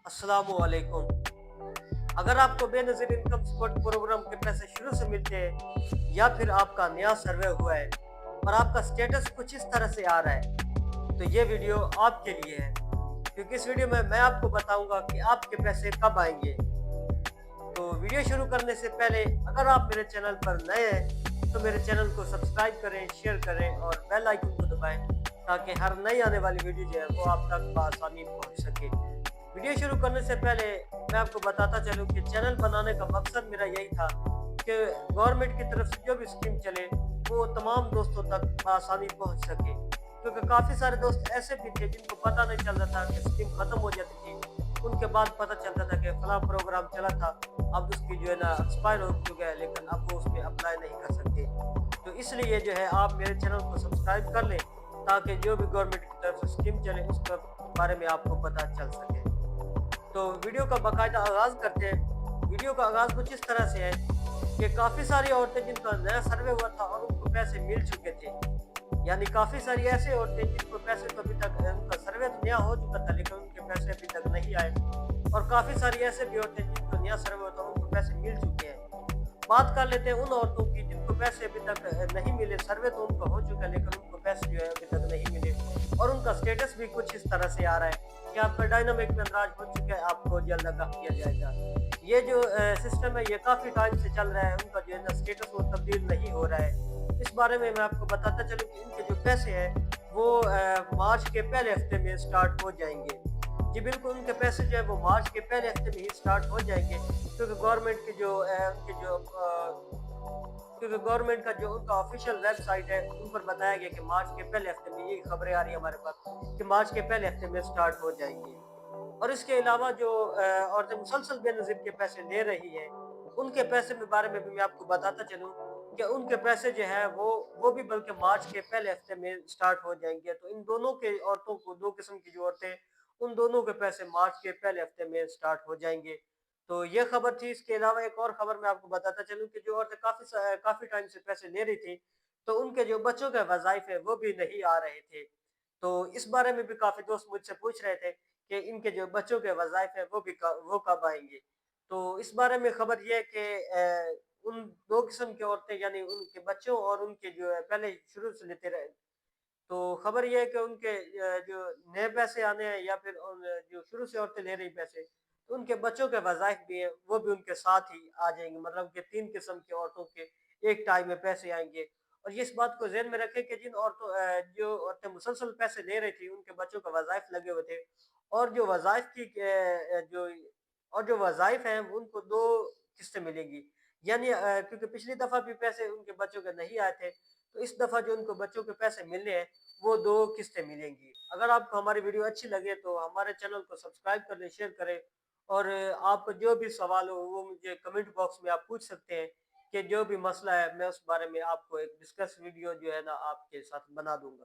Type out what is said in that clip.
अस्सलाम वालेकुम। अगर आपको बेनज़ीर इनकम सपोर्ट प्रोग्राम के पैसे शुरू से मिलते हैं या फिर आपका नया सर्वे हुआ है और आपका स्टेटस कुछ इस तरह से आ रहा है, तो ये वीडियो आपके लिए है। क्योंकि इस वीडियो में मैं आपको बताऊंगा कि आपके पैसे कब आएंगे। तो वीडियो शुरू करने से पहले अगर आप मेरे चैनल पर नए हैं तो मेरे चैनल को सब्सक्राइब करें, शेयर करें और बेल आइकन को दबाएं ताकि हर नई आने वाली वीडियो जो है वो आप तक बआसानी पहुंच सके। वीडियो शुरू करने से पहले मैं आपको बताता चलूं कि चैनल बनाने का मकसद मेरा यही था कि गवर्नमेंट की तरफ से जो भी स्कीम चले वो तमाम दोस्तों तक बआसानी पहुंच सके। क्योंकि काफ़ी सारे दोस्त ऐसे भी थे जिनको पता नहीं चल रहा था कि स्कीम ख़त्म हो जाती थी, उनके बाद पता चलता था कि फलां प्रोग्राम चला था, अब उसकी जो है ना एक्सपायर हो चुका है, लेकिन अब वो उसमें अप्लाई नहीं कर सकते। तो इसलिए जो है आप मेरे चैनल को सब्सक्राइब कर लें ताकि जो भी गवर्नमेंट की तरफ से स्कीम चले उसके बारे में आपको पता चल सके। तो वीडियो का बाकायदा आगाज़ करते हैं। वीडियो का आगाज़ कुछ इस तरह से है कि काफ़ी सारी औरतें जिनका नया सर्वे हुआ था और उनको पैसे मिल चुके थे, यानी काफ़ी सारी ऐसी औरतें जिनको पैसे तो अभी तक उनका सर्वे तो नया हो चुका था लेकिन उनके पैसे अभी तक नहीं आए, और काफ़ी सारी ऐसे भी औरतें जिनको नया सर्वे हुआ था उनको पैसे मिल चुके हैं। बात कर लेते हैं उन औरतों की जिनको पैसे अभी तक नहीं मिले। सर्वे तो उनका हो चुका है लेकिन उनको पैसे जो है अभी तक नहीं मिले और उनका स्टेटस भी कुछ इस तरह से आ रहा है कि आपका डायनामिक में अंदराज हो चुका है, आपको जल्द आगाह किया जाएगा। ये जो सिस्टम है ये काफ़ी टाइम से चल रहा है, उनका जो है ना स्टेटस वो तब्दील नहीं हो रहा है। इस बारे में मैं आपको बताता चलूँ कि इनके जो पैसे हैं वो मार्च के पहले हफ्ते में स्टार्ट हो जाएंगे। जी बिल्कुल, उनके पैसे जो है वो मार्च के पहले हफ्ते में ही स्टार्ट हो जाएंगे, क्योंकि गवर्नमेंट की जो उनकी जो क्योंकि गवर्नमेंट का जो उनका ऑफिशियल वेबसाइट है उन पर बताया गया कि मार्च के पहले हफ्ते में, ये खबरें आ रही है हमारे पास कि मार्च के पहले हफ्ते में स्टार्ट हो जाएंगी। और इसके अलावा जो औरतें मुसलसल बेनज़ीर के पैसे ले रही हैं, उनके पैसे के बारे में भी मैं आपको बताता चलूँ कि उनके पैसे जो है वो भी बल्कि मार्च के पहले हफ्ते में स्टार्ट हो जाएंगे। तो इन दोनों के औरतों को, दो किस्म की जो औरतें, उन दोनों के पैसे मार्च के पहले हफ्ते में स्टार्ट हो जाएंगे। तो ये खबर थी। इसके अलावा एक और खबर मैं आपको बताता चलूँ कि जो औरतें काफ़ी टाइम से पैसे ले रही थी, तो उनके जो बच्चों के वज़ाइफ है वो भी नहीं आ रहे थे। तो इस बारे में भी काफ़ी दोस्त मुझसे पूछ रहे थे कि इनके जो बच्चों के वज़ाइफ है वो कब आएँगे। तो इस बारे में खबर ये है कि उन 2 किस्म की औरतें, यानी उनके बच्चों और उनके जो है पहले शुरू से लेते रहे, तो खबर ये है कि उनके जो नए पैसे आने हैं या फिर जो शुरू से औरतें ले रही पैसे, तो उनके बच्चों के वज़ाइफ भी हैं, वो भी उनके साथ ही आ जाएँगे। मतलब कि 3 किस्म की औरतों के एक टाइम में पैसे आएँगे। और ये इस बात को ज़हन में रखें कि जो औरतें मुसलसल पैसे ले रही थी, उनके बच्चों के वज़ाइफ लगे हुए थे, और जो वज़ाइफ की जो और जो वज़ाइफ हैं उनको 2 किस्तें मिलेंगी। यानी क्योंकि पिछली दफ़ा भी पैसे उनके बच्चों के नहीं आए थे, तो इस दफ़ा जो उनको बच्चों के पैसे मिलने हैं वो 2 किस्तें मिलेंगी। अगर आपको हमारी वीडियो अच्छी लगे तो हमारे चैनल को सब्सक्राइब कर लें, शेयर करें, और आपको जो भी सवाल हो वो मुझे कमेंट बॉक्स में आप पूछ सकते हैं कि जो भी मसला है मैं उस बारे में आपको एक डिस्कस वीडियो जो है ना आपके साथ बना दूँगा।